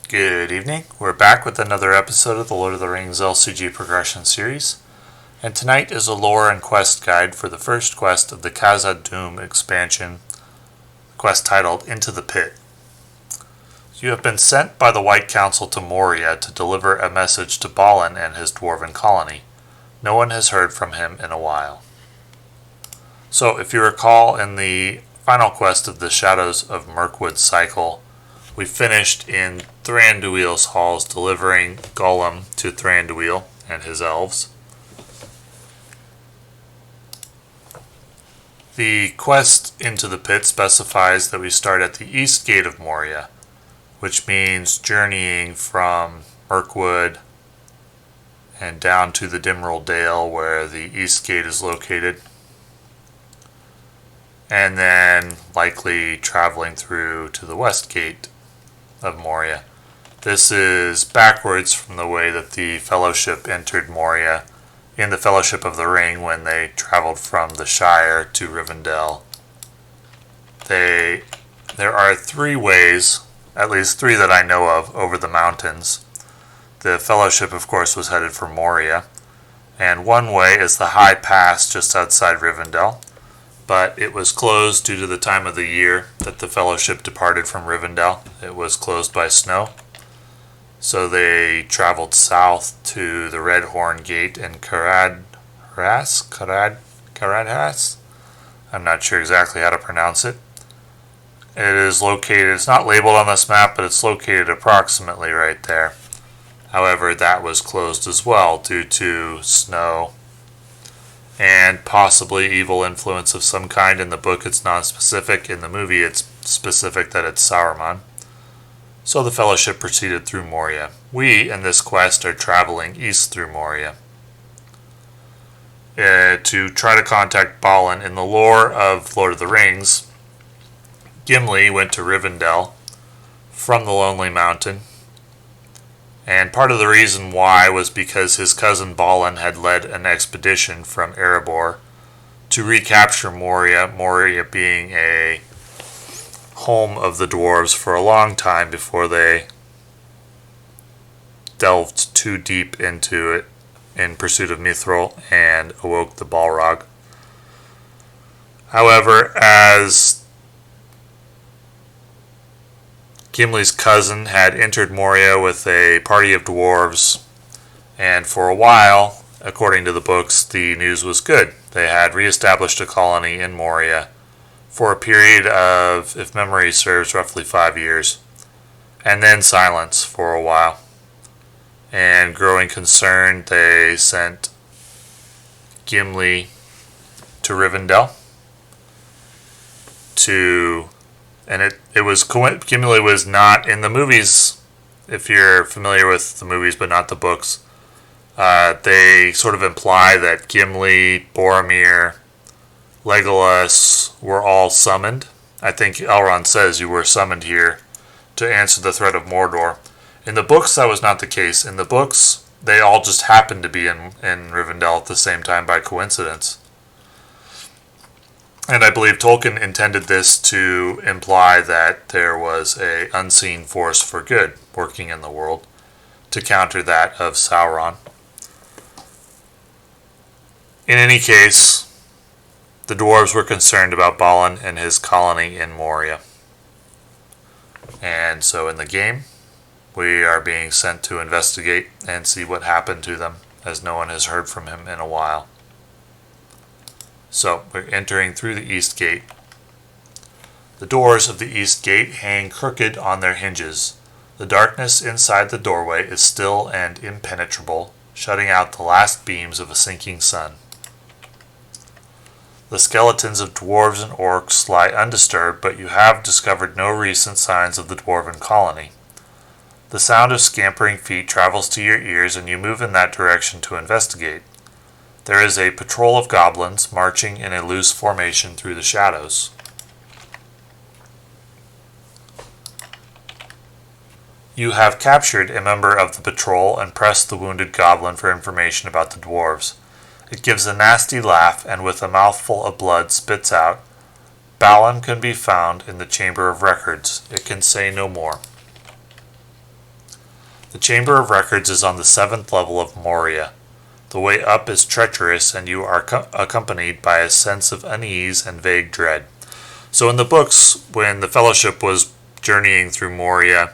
Good evening. We're back with another episode of the Lord of the Rings LCG Progression Series, and tonight is a lore and quest guide for the first quest of the Kaza Doom expansion, quest titled Into the Pit. You have been sent by the White Council to Moria to deliver a message to Balin and his dwarven colony. No one has heard from him in a while. So, if you recall, in the final quest of the Shadows of Mirkwood cycle, we finished in Thranduil's halls delivering Gollum to Thranduil and his elves. The quest Into the Pit specifies that we start at the east gate of Moria, which means journeying from Mirkwood and down to the Dimral Dale where the east gate is located, and then likely traveling through to the west gate of Moria. This is backwards from the way that the Fellowship entered Moria in the Fellowship of the Ring when they traveled from the Shire to Rivendell. There are three ways, at least three that I know of, over the mountains. The Fellowship, of course, was headed for Moria, and one way is the high pass just outside Rivendell, but it was closed due to the time of the year that the Fellowship departed from Rivendell. It was closed by snow. So they traveled south to the Red Horn Gate in Caradhras? I'm not sure exactly how to pronounce it. It is located, it's not labeled on this map, but it's located approximately right there. However, that was closed as well due to snow and possibly evil influence of some kind. In the book it's non-specific. In the movie it's specific that it's Sauron. So the Fellowship proceeded through Moria. We, in this quest, are traveling east through Moria to try to contact Balin. In the lore of Lord of the Rings, Gimli went to Rivendell from the Lonely Mountain, and part of the reason why was because his cousin Balin had led an expedition from Erebor to recapture Moria, Moria being a home of the dwarves for a long time before they delved too deep into it in pursuit of Mithril and awoke the Balrog. However, as Gimli's cousin had entered Moria with a party of dwarves, and for a while, according to the books, the news was good. They had re-established a colony in Moria for a period of, if memory serves, roughly 5 years, and then silence for a while. And growing concerned, they sent Gimli to Rivendell Gimli was not in the movies. If you're familiar with the movies but not the books, they sort of imply that Gimli, Boromir, Legolas were all summoned. I think Elrond says you were summoned here to answer the threat of Mordor. In the books, that was not the case. In the books, they all just happened to be in Rivendell at the same time by coincidence. And I believe Tolkien intended this to imply that there was an unseen force for good working in the world to counter that of Sauron. In any case, the dwarves were concerned about Balin and his colony in Moria. And so in the game, we are being sent to investigate and see what happened to them, as no one has heard from him in a while. So, we're entering through the east gate. The doors of the east gate hang crooked on their hinges. The darkness inside the doorway is still and impenetrable, shutting out the last beams of a sinking sun. The skeletons of dwarves and orcs lie undisturbed, but you have discovered no recent signs of the dwarven colony. The sound of scampering feet travels to your ears, and you move in that direction to investigate. There is a patrol of goblins marching in a loose formation through the shadows. You have captured a member of the patrol and pressed the wounded goblin for information about the dwarves. It gives a nasty laugh and with a mouthful of blood spits out, "Balin can be found in the Chamber of Records. It can say no more." The Chamber of Records is on the 7th level of Moria. The way up is treacherous, and you are accompanied by a sense of unease and vague dread. So in the books, when the Fellowship was journeying through Moria,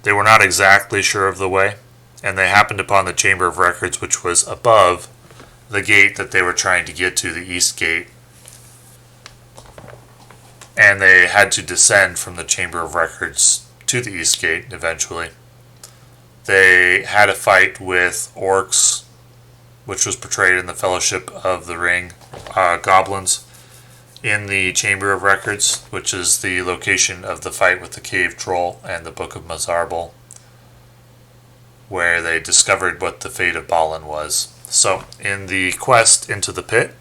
they were not exactly sure of the way, and they happened upon the Chamber of Records, which was above the gate that they were trying to get to, the East Gate. And they had to descend from the Chamber of Records to the East Gate eventually. They had a fight with orcs, which was portrayed in the Fellowship of the Ring, goblins, in the Chamber of Records, which is the location of the fight with the cave troll and the Book of Mazarbel, where they discovered what the fate of Balin was. So, in the quest into the pit,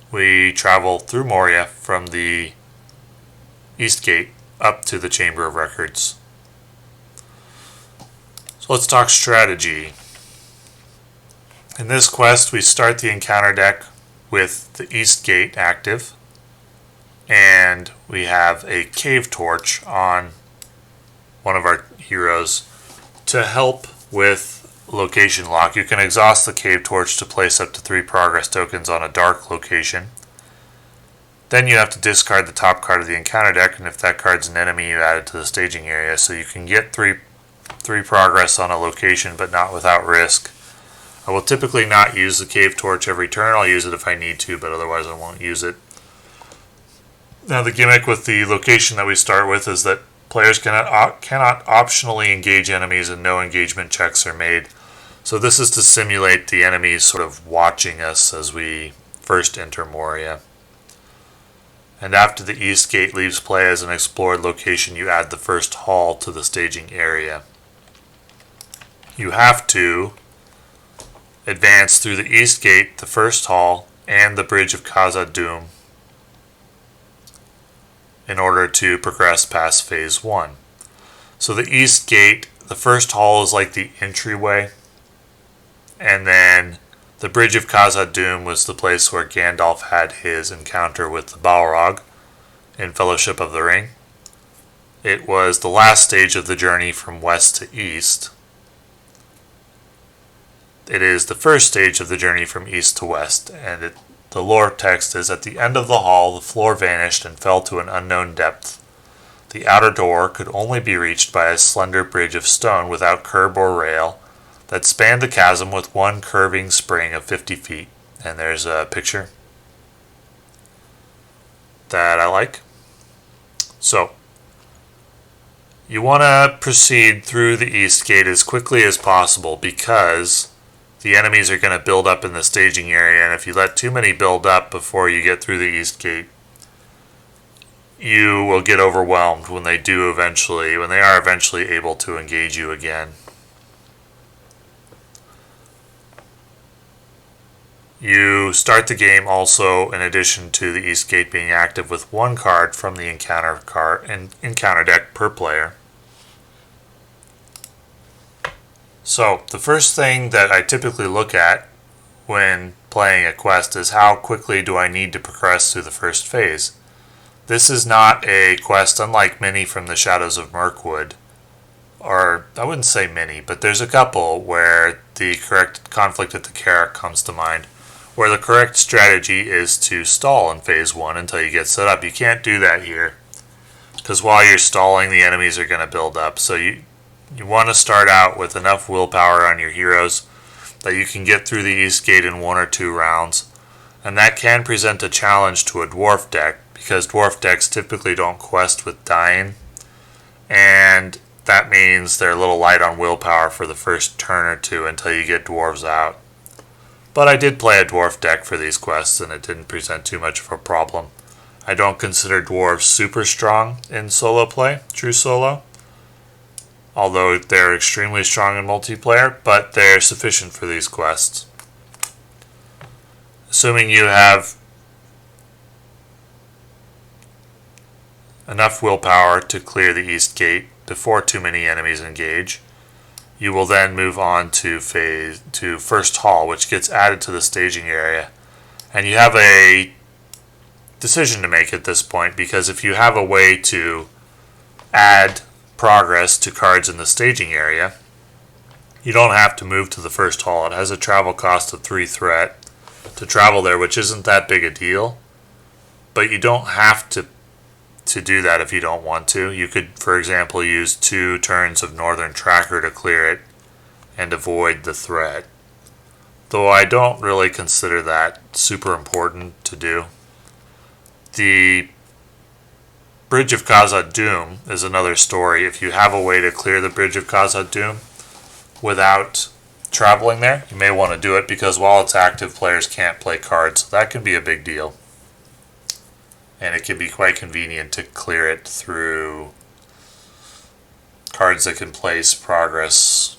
we travel through Moria from the East Gate up to the Chamber of Records. So let's talk strategy. In this quest, we start the encounter deck with the East Gate active, and we have a cave torch on one of our heroes to help with location lock. You can exhaust the cave torch to place up to 3 progress tokens on a dark location. Then you have to discard the top card of the encounter deck, and if that card's an enemy, you add it to the staging area. So you can get 3 progress on a location, but not without risk. I will typically not use the cave torch every turn. I'll use it if I need to, but otherwise I won't use it. Now the gimmick with the location that we start with is that players cannot optionally engage enemies, and no engagement checks are made. So this is to simulate the enemies sort of watching us as we first enter Moria. And after the East Gate leaves play as an explored location, you add the first hall to the staging area. You have to advance through the East Gate, the first hall, and the Bridge of Kaza Doom in order to progress past Phase 1. So the East Gate, the first hall is like the entryway, and then the Bridge of Kaza Doom was the place where Gandalf had his encounter with the Balrog in Fellowship of the Ring. It was the last stage of the journey from west to east. It is the first stage of the journey from east to west, and the lore text is, at the end of the hall, the floor vanished and fell to an unknown depth. The outer door could only be reached by a slender bridge of stone without curb or rail that spanned the chasm with one curving spring of 50 feet. And there's a picture that I like. So, you want to proceed through the East Gate as quickly as possible, because the enemies are going to build up in the staging area, and if you let too many build up before you get through the East Gate, you will get overwhelmed when they are eventually able to engage you again. You start the game also, in addition to the East Gate being active, with 1 card from the encounter deck per player. So, the first thing that I typically look at when playing a quest is how quickly do I need to progress through the first phase. This is not a quest unlike many from the Shadows of Mirkwood, or I wouldn't say many, but there's a couple where the correct Conflict at the Carrack comes to mind, where the correct strategy is to stall in phase 1 until you get set up. You can't do that here, because while you're stalling, the enemies are going to build up. So you want to start out with enough willpower on your heroes that you can get through the East Gate in 1 or 2 rounds. And that can present a challenge to a dwarf deck, because dwarf decks typically don't quest with dying, and that means they're a little light on willpower for the first turn or 2 until you get dwarves out. But I did play a dwarf deck for these quests, and it didn't present too much of a problem. I don't consider dwarves super strong in solo play, true solo, although they're extremely strong in multiplayer, but they're sufficient for these quests. Assuming you have enough willpower to clear the East Gate before too many enemies engage, you will then move on to first hall, which gets added to the staging area. And you have a decision to make at this point, because if you have a way to add progress to cards in the staging area, You don't have to move to the first hall. It has a travel cost of 3 threat to travel there, which isn't that big a deal. But you don't have to do that if you don't want to. You could, for example, use 2 turns of Northern Tracker to clear it and avoid the threat. Though I don't really consider that super important to do. The Bridge of Kaza Doom is another story. If you have a way to clear the Bridge of Kaza Doom without traveling there, you may want to do it because while it's active, players can't play cards. So that can be a big deal. And it can be quite convenient to clear it through cards that can place progress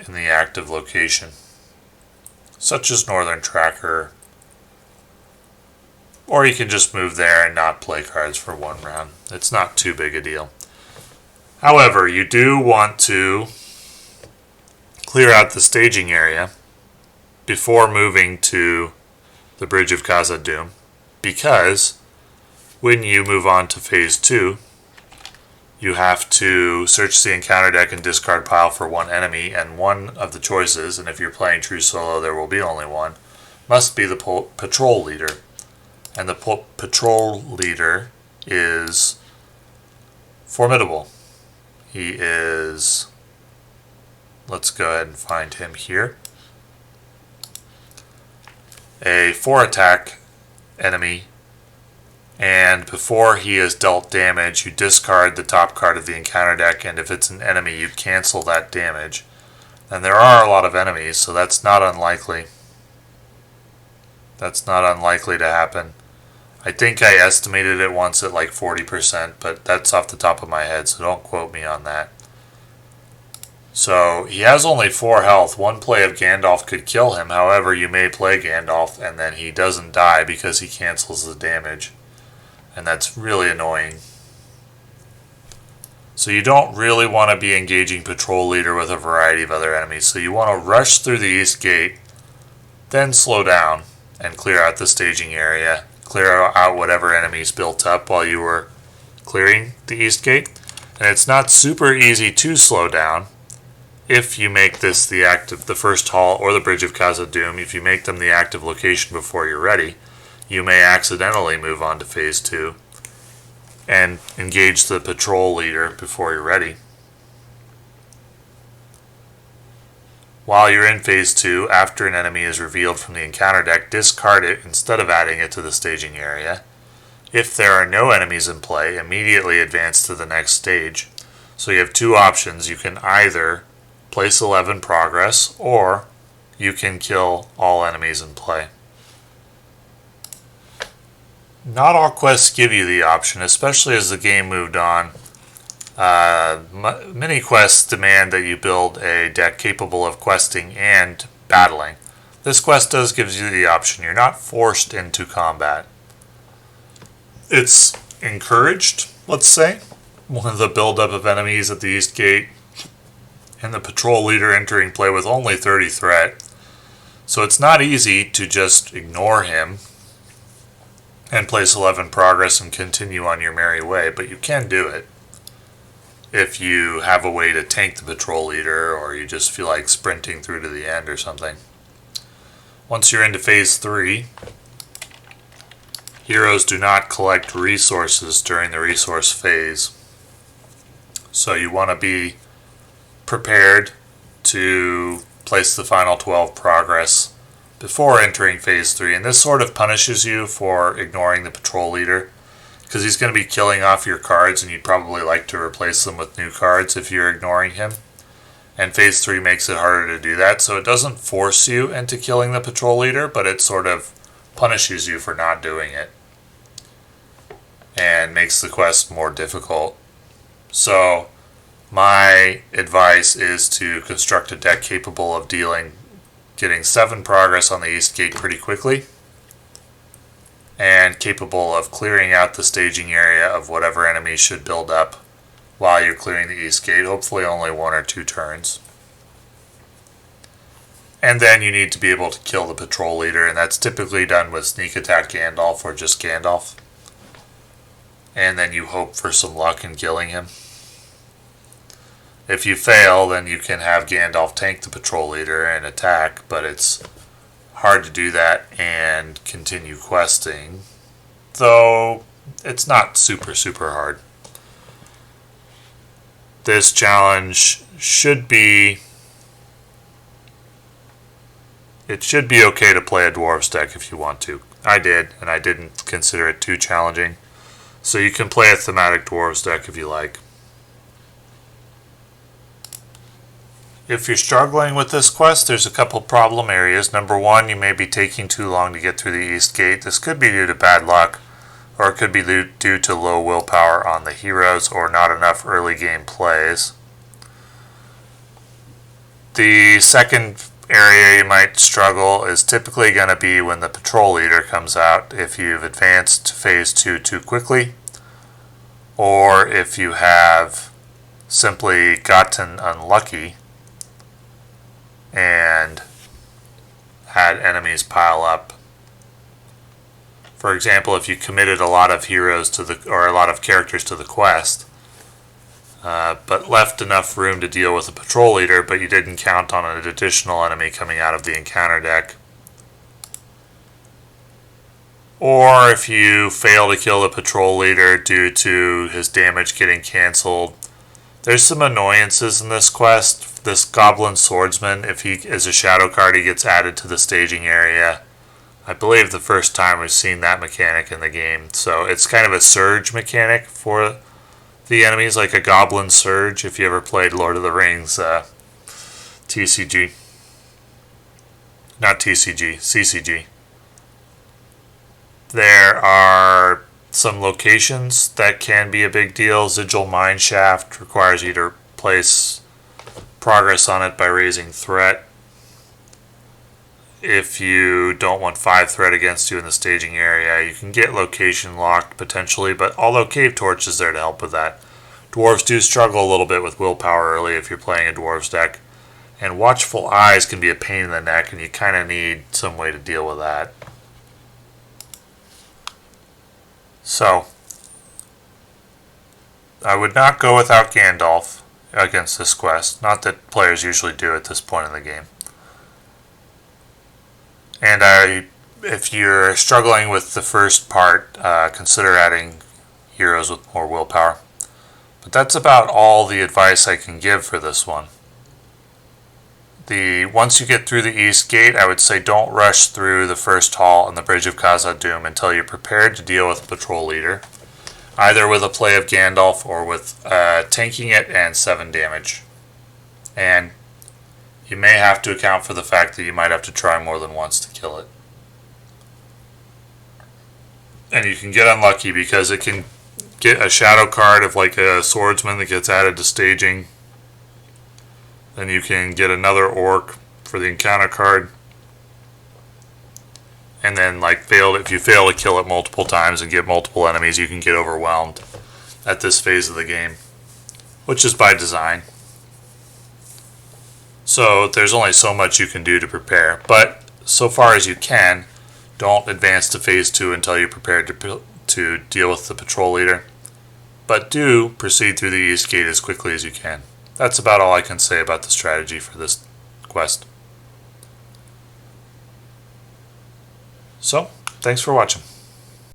in the active location, such as Northern Tracker. Or you can just move there and not play cards for 1 round. It's not too big a deal. However, you do want to clear out the staging area before moving to the Bridge of Kaza Doom, because when you move on to Phase 2, you have to search the encounter deck and discard pile for 1 enemy, and one of the choices, and if you're playing true solo there will be only one, must be the patrol leader. And the patrol leader is formidable. He is... Let's go ahead and find him here. A 4 attack enemy, and before he is dealt damage, you discard the top card of the encounter deck, and if it's an enemy, you cancel that damage. And there are a lot of enemies, so that's not unlikely. That's not unlikely to happen. I think I estimated it once at like 40%, but that's off the top of my head, so don't quote me on that. So he has only 4 health. One play of Gandalf could kill him. However, you may play Gandalf and then he doesn't die because he cancels the damage. And that's really annoying. So you don't really want to be engaging Patrol Leader with a variety of other enemies. So you want to rush through the East Gate, then slow down and clear out the staging area. Clear out whatever enemies built up while you were clearing the East Gate. And it's not super easy to slow down if you make this the first hall or the Bridge of Kaza Doom. If you make them the active location before you're ready, you may accidentally move on to Phase 2 and engage the patrol leader before you're ready. While you're in Phase 2, after an enemy is revealed from the encounter deck, discard it instead of adding it to the staging area. If there are no enemies in play, immediately advance to the next stage. So you have 2 options. You can either place 11 progress, or you can kill all enemies in play. Not all quests give you the option, especially as the game moved on. Many quests demand that you build a deck capable of questing and battling. This quest does give you the option. You're not forced into combat. It's encouraged, let's say. One of the buildup of enemies at the East Gate and the patrol leader entering play with only 30 threat. So it's not easy to just ignore him and place 11 progress and continue on your merry way, but you can do it if you have a way to tank the patrol leader or you just feel like sprinting through to the end or something. Once you're into Phase 3, heroes do not collect resources during the resource phase. So you want to be prepared to place the final 12 progress before entering Phase 3. And this sort of punishes you for ignoring the patrol leader, because he's going to be killing off your cards and you'd probably like to replace them with new cards if you're ignoring him. And Phase 3 makes it harder to do that, so it doesn't force you into killing the patrol leader, but it sort of punishes you for not doing it and makes the quest more difficult. So my advice is to construct a deck capable of getting 7 progress on the East Gate pretty quickly, and capable of clearing out the staging area of whatever enemies should build up while you're clearing the East Gate, hopefully only 1 or 2 turns. And then you need to be able to kill the patrol leader, and that's typically done with Sneak Attack Gandalf or just Gandalf. And then you hope for some luck in killing him. If you fail, then you can have Gandalf tank the patrol leader and attack, but it's hard to do that and continue questing, though it's not super hard. This challenge should be okay to play a Dwarves deck if you want to. I did, and I didn't consider it too challenging. So you can play a thematic Dwarves deck if you like. If you're struggling with this quest, there's a couple problem areas. Number one, you may be taking too long to get through the East Gate. This could be due to bad luck, or it could be due to low willpower on the heroes or not enough early game plays. The second area you might struggle is typically going to be when the patrol leader comes out, if you've advanced to phase 2 too quickly, or if you have simply gotten unlucky and had enemies pile up. For example, if you committed a lot of heroes or a lot of characters to the quest, but left enough room to deal with a patrol leader, but you didn't count on an additional enemy coming out of the encounter deck. Or if you fail to kill the patrol leader due to his damage getting cancelled. There's some annoyances in this quest. This Goblin Swordsman, if he is a shadow card, he gets added to the staging area. I believe the first time we've seen that mechanic in the game. So it's kind of a surge mechanic for the enemies, like a Goblin Surge, if you ever played Lord of the Rings TCG. Not TCG, CCG. There are some locations that can be a big deal. Sigil Mineshaft requires you to place progress on it by raising threat. If you don't want 5 threat against you in the staging area, you can get location locked potentially, but although Cave Torch is there to help with that. Dwarves do struggle a little bit with willpower early if you're playing a Dwarves deck, and Watchful Eyes can be a pain in the neck, and you kind of need some way to deal with that. So, I would not go without Gandalf against this quest. Not that players usually do at this point in the game. And if you're struggling with the first part, consider adding heroes with more willpower. But that's about all the advice I can give for this one. Once you get through the East Gate, I would say don't rush through the first hall on the Bridge of Kaza Doom until you're prepared to deal with a patrol leader, either with a play of Gandalf or with tanking it and 7 damage. And you may have to account for the fact that you might have to try more than once to kill it. And you can get unlucky because it can get a shadow card of like a swordsman that gets added to staging. Then you can get another orc for the encounter card. And then if you fail to kill it multiple times and get multiple enemies, you can get overwhelmed at this phase of the game, which is by design. So there's only so much you can do to prepare, but so far as you can, don't advance to phase 2 until you're prepared to deal with the patrol leader, but do proceed through the East Gate as quickly as you can. That's about all I can say about the strategy for this quest. So, thanks for watching.